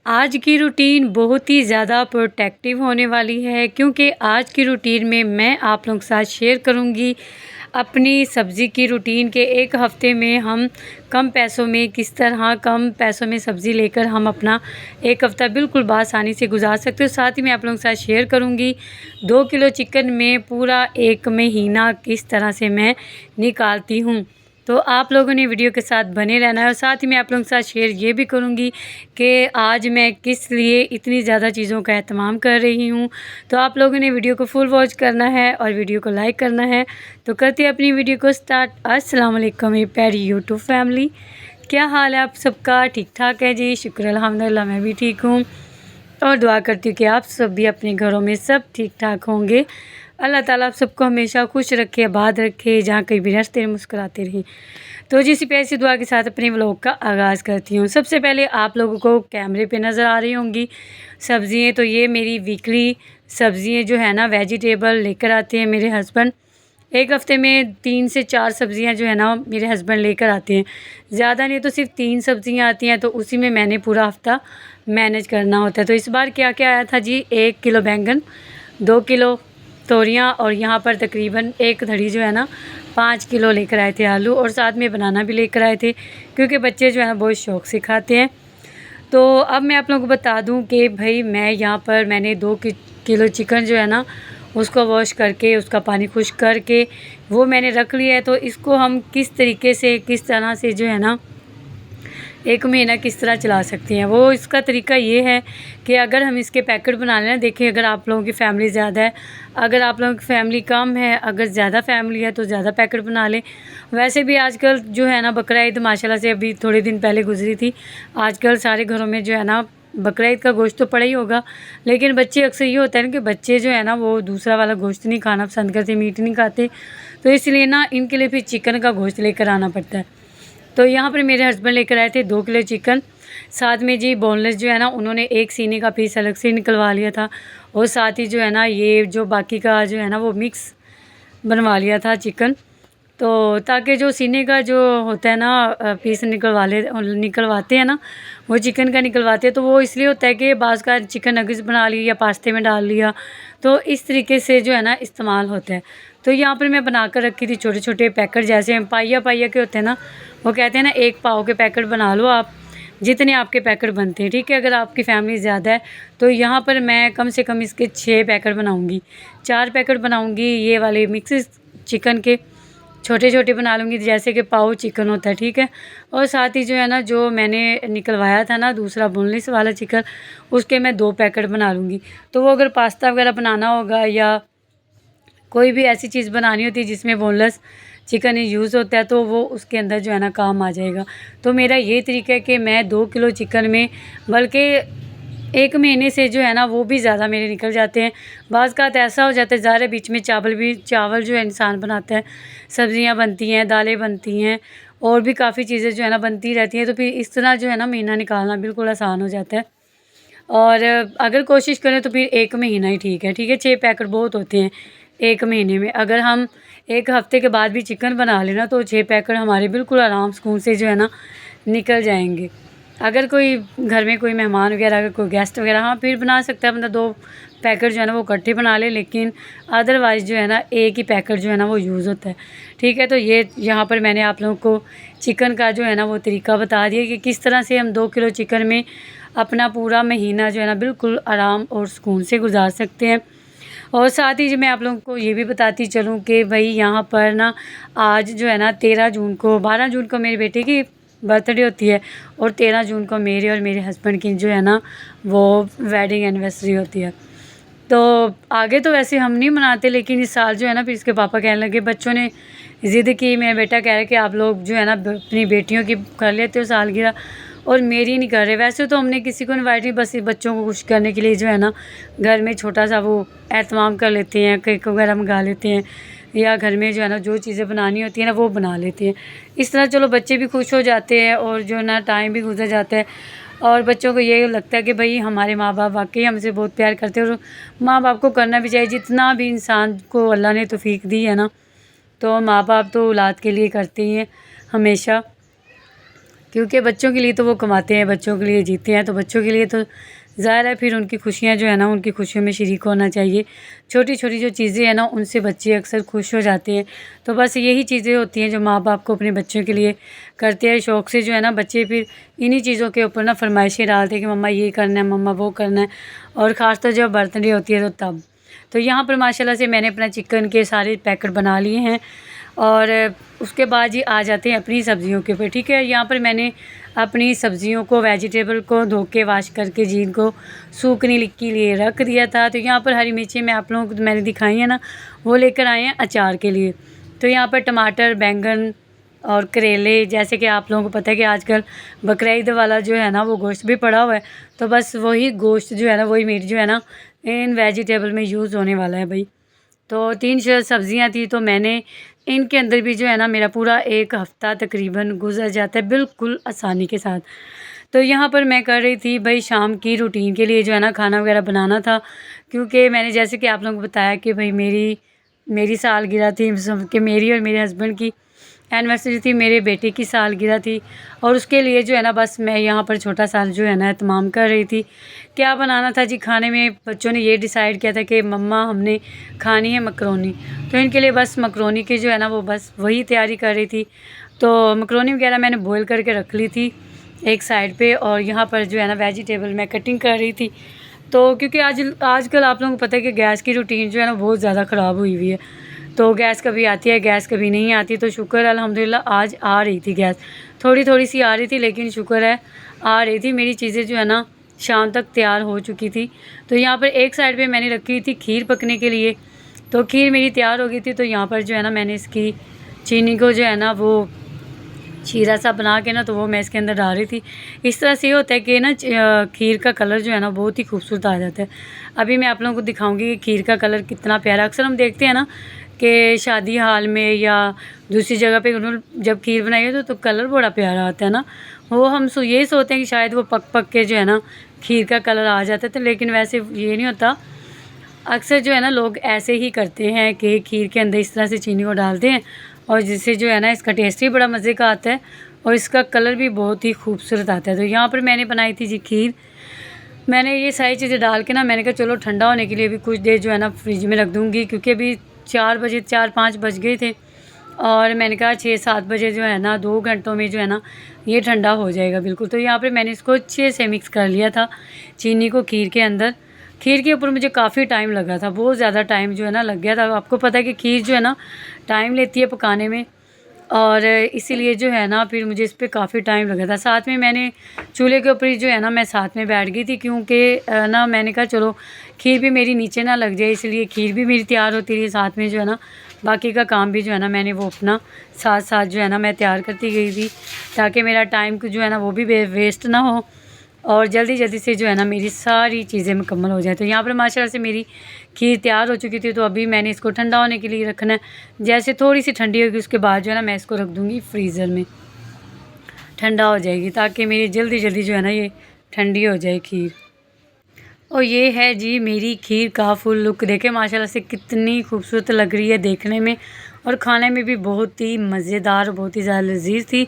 आज की रूटीन बहुत ही ज़्यादा प्रोटेक्टिव होने वाली है क्योंकि आज की रूटीन में मैं आप लोगों के साथ शेयर करूंगी अपनी सब्ज़ी की रूटीन के एक हफ़्ते में हम कम पैसों में किस तरह कम पैसों में सब्ज़ी लेकर हम अपना एक हफ़्ता बिल्कुल बआसानी से गुजार सकते हो। साथ ही मैं आप लोगों के साथ शेयर करूंगी 2 किलो चिकन में पूरा एक महीना किस तरह से मैं निकालती हूँ। तो आप लोगों ने वीडियो के साथ बने रहना है और साथ ही मैं आप लोगों के साथ शेयर ये भी करूँगी कि आज मैं किस लिए इतनी ज़्यादा चीज़ों का एहतमाम कर रही हूँ। तो आप लोगों ने वीडियो को फुल वॉच करना है और वीडियो को लाइक करना है। तो करते हैं अपनी वीडियो को स्टार्ट। अस्सलाम वालेकुम मेरी प्यारी यूट्यूब फैमिली, क्या हाल है आप सबका? ठीक ठाक है जी, शुक्र अल्हम्दुलिल्लाह मैं भी ठीक हूँ और दुआ करती हूँ कि आप सब भी अपने घरों में सब ठीक ठाक होंगे। अल्लाह ताला आप सबको हमेशा खुश रखे, आबाद रखे, जहाँ कहीं भी हंसते मुस्कुराते रहें। तो जिस प्यारी सी दुआ के साथ अपने व्लॉग का आगाज़ करती हूँ। सबसे पहले आप लोगों को कैमरे पे नज़र आ रही होंगी सब्ज़ियाँ, तो ये मेरी वीकली सब्ज़ियाँ जो है ना वेजिटेबल लेकर आते हैं मेरे हस्बैंड। एक हफ़्ते में 3 से 4 सब्ज़ियाँ जो है ना मेरे हस्बैंड लेकर आते हैं। ज़्यादा नहीं तो सिर्फ 3 सब्ज़ियाँ आती हैं, तो उसी में मैंने पूरा हफ़्ता मैनेज करना होता है। तो इस बार क्या क्या आया था जी, 1 किलो बैंगन, 2 किलो तोरियाँ और यहाँ पर तकरीबन एक धड़ी जो है ना 5 किलो लेकर आए थे आलू, और साथ में बनाना भी लेकर आए थे क्योंकि बच्चे जो है ना बहुत शौक़ से खाते हैं। तो अब मैं आप लोगों को बता दूं कि भाई मैं यहाँ पर मैंने 2 किलो चिकन जो है ना उसको वॉश करके उसका पानी खुश्क करके वो मैंने रख लिया है। तो इसको हम किस तरीके से किस तरह से जो है ना एक महीना किस तरह चला सकते हैं, वो इसका तरीका ये है कि अगर हम इसके पैकेट बना लें, देखिए अगर आप लोगों की फ़ैमिली ज़्यादा है, अगर आप लोगों की फ़ैमिली कम है, अगर ज़्यादा फ़ैमिली है तो ज़्यादा पैकेट बना लें। वैसे भी आजकल जो है ना बकरा ईद माशाल्लाह से अभी थोड़े दिन पहले गुजरी थी। आजकल सारे घरों में जो है ना बकरा ईद का गोश्त तो पड़ा ही होगा, लेकिन बच्चे अक्सर ये होता है ना कि बच्चे जो है ना वो दूसरा वाला गोश्त नहीं खाना पसंद करते, मीट नहीं खाते, तो इसलिए ना इनके लिए फिर चिकन का गोश्त लेकर आना पड़ता है। तो यहाँ पर मेरे हस्बैंड लेकर आए थे 2 किलो चिकन, साथ में जी बोनलेस जो है ना उन्होंने एक सीने का पीस अलग से निकलवा लिया था, और साथ ही जो है ना ये जो बाकी का जो है ना वो मिक्स बनवा लिया था चिकन। तो ताकि जो सीने का जो होता है ना पीस निकलवाते हैं ना वो चिकन का निकलवाते हैं, तो वो इसलिए होता है कि बाज़ का चिकन नगेट्स बना लिया या पास्ते में डाल लिया, तो इस तरीके से जो है ना इस्तेमाल होता है। तो यहाँ पर मैं बना कर रखी थी छोटे छोटे पैकेट, जैसे पाइया पाइया के होते हैं ना, वो कहते हैं ना 1 पाव के पैकेट बना लो आप, जितने आपके पैकेट बनते हैं, ठीक है। अगर आपकी फ़ैमिली ज़्यादा है तो यहाँ पर मैं कम से कम इसके 6 पैकेट बनाऊँगी, 4 पैकेट बनाऊँगी ये वाले मिक्स चिकन के, छोटे छोटे बना लूँगी जैसे कि पाव चिकन होता है, ठीक है। और साथ ही जो है ना जो मैंने निकलवाया था ना दूसरा बोनलेस वाला चिकन, उसके मैं 2 पैकेट बना लूँगी। तो वो अगर पास्ता वगैरह बनाना होगा या कोई भी ऐसी चीज़ बनानी होती है जिसमें बोनलेस चिकन यूज़ होता है, तो वो उसके अंदर जो है ना काम आ जाएगा। तो मेरा ये तरीका है कि मैं 2 किलो चिकन में बल्कि एक महीने से जो है ना वो भी ज़्यादा मेरे निकल जाते हैं। बाज़ का ऐसा हो जाता है ज़ाहिर बीच में चावल जो है इंसान बनाता है, सब्ज़ियाँ बनती हैं, दालें बनती हैं और भी काफ़ी चीज़ें जो है ना बनती रहती हैं, तो फिर इस तरह जो है ना महीना निकालना बिल्कुल आसान हो जाता है। और अगर कोशिश करें तो फिर 1 महीना ही ठीक है, ठीक है। 6 पैकेट बहुत होते हैं 1 महीने में। अगर हम 1 हफ़्ते के बाद भी चिकन बना लेना तो 6 पैकेट हमारे बिल्कुल आराम सुकून से जो है ना निकल जाएंगे। अगर कोई घर में कोई मेहमान वगैरह, अगर कोई गेस्ट वगैरह, हाँ फिर बना सकता है बंदा 2 पैकेट जो है ना वो इकट्ठे बना ले, लेकिन अदरवाइज़ जो है ना एक ही पैकेट जो है ना वो यूज़ होता है, ठीक है। तो ये यहाँ पर मैंने आप लोगों को चिकन का जो है ना वो तरीका बता दिया कि किस तरह से हम 2 किलो चिकन में अपना पूरा महीना जो है ना बिल्कुल आराम और सुकून से गुजार सकते हैं। और साथ ही जो मैं आप लोगों को ये भी बताती चलूँ कि भाई यहाँ पर ना आज जो है ना 12 जून को मेरे बेटे की बर्थडे होती है, और 13 जून को मेरे और मेरे हस्बैंड की जो है ना वो वेडिंग एनिवर्सरी होती है। तो आगे तो वैसे हम नहीं मनाते, लेकिन इस साल जो है ना फिर इसके पापा कहने लगे, बच्चों ने ज़िद की, मेरा बेटा कह रहा है कि आप लोग जो है ना अपनी बेटियों की कर लेते हो सालगिरह और मेरी नहीं कर रहे। वैसे तो हमने किसी को इनवाइट नहीं, बस बच्चों को खुश करने के लिए जो है ना घर में छोटा सा वो एहतमाम कर लेते हैं, केक वगैरह मंगा लेते हैं, या घर में जो है ना जो चीज़ें बनानी होती है ना वो बना लेते हैं। इस तरह चलो बच्चे भी खुश हो जाते हैं और जो ना टाइम भी गुजर जाता है, और बच्चों को ये लगता है कि भाई हमारे माँ बाप वाकई हमसे बहुत प्यार करते हैं, और माँ बाप को करना भी चाहिए। जितना भी इंसान को अल्लाह ने तौफीक दी है ना, तो माँ बाप तो औलाद के लिए करते ही हैं हमेशा। क्योंकि बच्चों के लिए तो वो कमाते हैं, बच्चों के लिए जीते हैं, तो बच्चों के लिए तो ज़ाहिर है फिर उनकी खुशियाँ जो है ना, उनकी खुशियों में शरीक होना चाहिए। छोटी छोटी जो चीज़ें हैं ना, उनसे बच्चे अक्सर खुश हो जाते हैं। तो बस यही चीज़ें होती हैं जो माँ बाप को अपने बच्चों के लिए करते हैं शौक़ से, जो है ना बच्चे फिर इन्हीं चीज़ों के ऊपर ना फरमाइशें डालते हैं कि मम्मा ये करना है, मम्मा वो करना है। और ख़ासतौर जब बर्थडे होती है तो तब। तो यहाँ पर माशाल्लाह से मैंने अपना चिकन के सारे पैकेट बना लिए हैं और उसके बाद जी आ जाते हैं अपनी सब्ज़ियों के ऊपर। ठीक है, यहाँ पर मैंने अपनी सब्ज़ियों को, वेजिटेबल को धो के वाश करके जी इनको सूखने के लिए रख दिया था। तो यहाँ पर हरी मिर्ची मैं आप लोगों को मैंने दिखाई है ना, वो लेकर आए हैं अचार के लिए। तो यहाँ पर टमाटर, बैंगन और करेले, जैसे कि आप लोगों को पता है कि आजकल बकरीद वाला जो है ना वो गोश्त भी पड़ा हुआ है, तो बस वही गोश्त जो है ना, वही मीट जो है ना इन वेजिटेबल में यूज़ होने वाला है भाई। तो 3 सब्ज़ियाँ थी, तो मैंने इनके अंदर भी जो है ना मेरा पूरा 1 हफ़्ता तकरीबन गुज़र जाता है बिल्कुल आसानी के साथ। तो यहाँ पर मैं कर रही थी भाई शाम की रूटीन के लिए जो है ना खाना वगैरह बनाना था, क्योंकि मैंने जैसे कि आप लोगों को बताया कि भाई मेरी सालगिरह थी, कि मेरी और मेरे हस्बैंड की एनिवर्सरी थी, मेरे बेटे की सालगिरह थी, और उसके लिए जो है ना बस मैं यहाँ पर छोटा सा जो है ना एहतमाम कर रही थी। क्या बनाना था जी खाने में, बच्चों ने ये डिसाइड किया था कि मम्मा हमने खानी है मकरोनी, तो इनके लिए बस मकरोनी की जो है ना वो बस वही तैयारी कर रही थी। तो मकरोनी वगैरह मैंने बॉयल करके रख ली थी एक साइड पे, और यहाँ पर जो है ना वेजिटेबल मैं कटिंग कर रही थी। तो क्योंकि आजकल आप लोगों को पता है कि गैस की रूटीन जो है ना बहुत ज़्यादा ख़राब हुई हुई है, तो गैस कभी आती है, गैस कभी नहीं आती। तो शुक्र अल्हम्दुलिल्लाह आज आ रही थी गैस, थोड़ी थोड़ी सी आ रही थी, लेकिन शुक्र है आ रही थी। मेरी चीज़ें जो है ना शाम तक तैयार हो चुकी थी। तो यहाँ पर एक साइड पे मैंने रखी थी खीर पकने के लिए, तो खीर मेरी तैयार हो गई थी। तो यहाँ पर जो है ना मैंने इसकी चीनी को जो है ना वो शीरा सा बना के ना, तो वो मैं इसके अंदर डाल रही थी। इस तरह से ये होता है कि ना खीर का कलर जो है ना बहुत ही खूबसूरत आ जाता है। अभी मैं आप लोगों को दिखाऊंगी कि खीर का कलर कितना प्यारा। अक्सर हम देखते हैं ना कि शादी हाल में या दूसरी जगह पे उन्होंने जब खीर बनाई है तो कलर बड़ा प्यारा आता है ना, वो हम ये सोचते हैं कि शायद वो पक पक के जो है ना खीर का कलर आ जाता है, तो लेकिन वैसे ये नहीं होता। अक्सर जो है ना लोग ऐसे ही करते हैं कि खीर के अंदर इस तरह से चीनी को डालते हैं, और जिससे जो है ना इसका टेस्ट भी बड़ा मज़े का आता है और इसका कलर भी बहुत ही खूबसूरत आता है। तो यहाँ पर मैंने बनाई थी जी खीर। मैंने ये सारी चीज़ें डाल के ना मैंने कहा चलो ठंडा होने के लिए भी कुछ देर जो है ना फ्रिज में रख दूँगी, क्योंकि अभी 4-5 बज गए थे, और मैंने कहा 6-7 बजे जो है ना 2 घंटों में जो है ना ये ठंडा हो जाएगा बिल्कुल। तो यहाँ पर मैंने इसको अच्छे से मिक्स कर लिया था चीनी को खीर के अंदर। खीर के ऊपर मुझे काफ़ी टाइम लगा था, बहुत ज़्यादा टाइम जो है ना लग गया था। आपको पता है कि खीर जो है ना टाइम लेती है पकाने में, और इसीलिए जो है ना फिर मुझे इस पर काफ़ी टाइम लगा था। साथ में मैंने चूल्हे के ऊपर ही जो है ना मैं साथ में बैठ गई थी, क्योंकि ना मैंने कहा चलो खीर भी मेरी नीचे ना लग जाए, इसलिए खीर भी मेरी तैयार होती रही, साथ में जो है ना बाकी का काम भी जो है ना मैंने वो अपना साथ साथ जो है ना मैं तैयार करती गई थी, ताकि मेरा टाइम जो है ना वो भी वेस्ट ना हो, और जल्दी जल्दी से जो है ना मेरी सारी चीज़ें मुकम्मल हो जाए। तो यहाँ पर माशाल्लाह से मेरी खीर तैयार हो चुकी थी। तो अभी मैंने इसको ठंडा होने के लिए रखना है। जैसे थोड़ी सी ठंडी होगी उसके बाद जो है ना मैं इसको रख दूँगी फ्रीज़र में, ठंडा हो जाएगी, ताकि मेरी जल्दी जल्दी जो है ना ये ठंडी हो जाए खीर। और ये है जी मेरी खीर का फुल लुक, देखें माशाल्लाह से कितनी खूबसूरत लग रही है देखने में, और खाने में भी बहुत ही मज़ेदार, बहुत ही ज़्यादा लजीज थी।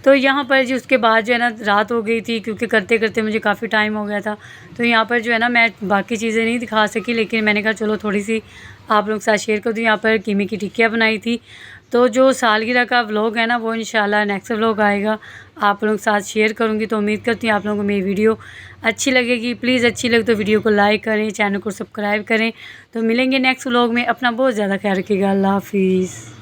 तो यहाँ पर जी उसके बाद जो है ना रात हो गई थी, क्योंकि करते करते मुझे काफ़ी टाइम हो गया था। तो यहाँ पर जो है ना मैं बाकी चीज़ें नहीं दिखा सकी, लेकिन मैंने कहा चलो थोड़ी सी आप लोग के साथ शेयर कर दूँ। यहाँ पर कीमे की टिक्कियाँ बनाई थी। तो जो सालगिरह का व्लॉग है ना वो इंशाल्लाह नेक्स्ट व्लॉग आएगा, आप लोगों के साथ शेयर करूँगी। तो उम्मीद करती हूँ आप लोगों को मेरी वीडियो अच्छी लगेगी। प्लीज़ अच्छी लगे तो वीडियो को लाइक करें, चैनल को सब्सक्राइब करें। तो मिलेंगे नेक्स्ट व्लॉग में। अपना बहुत ज़्यादा ख्याल रखिएगा। अल्लाह हाफिज़।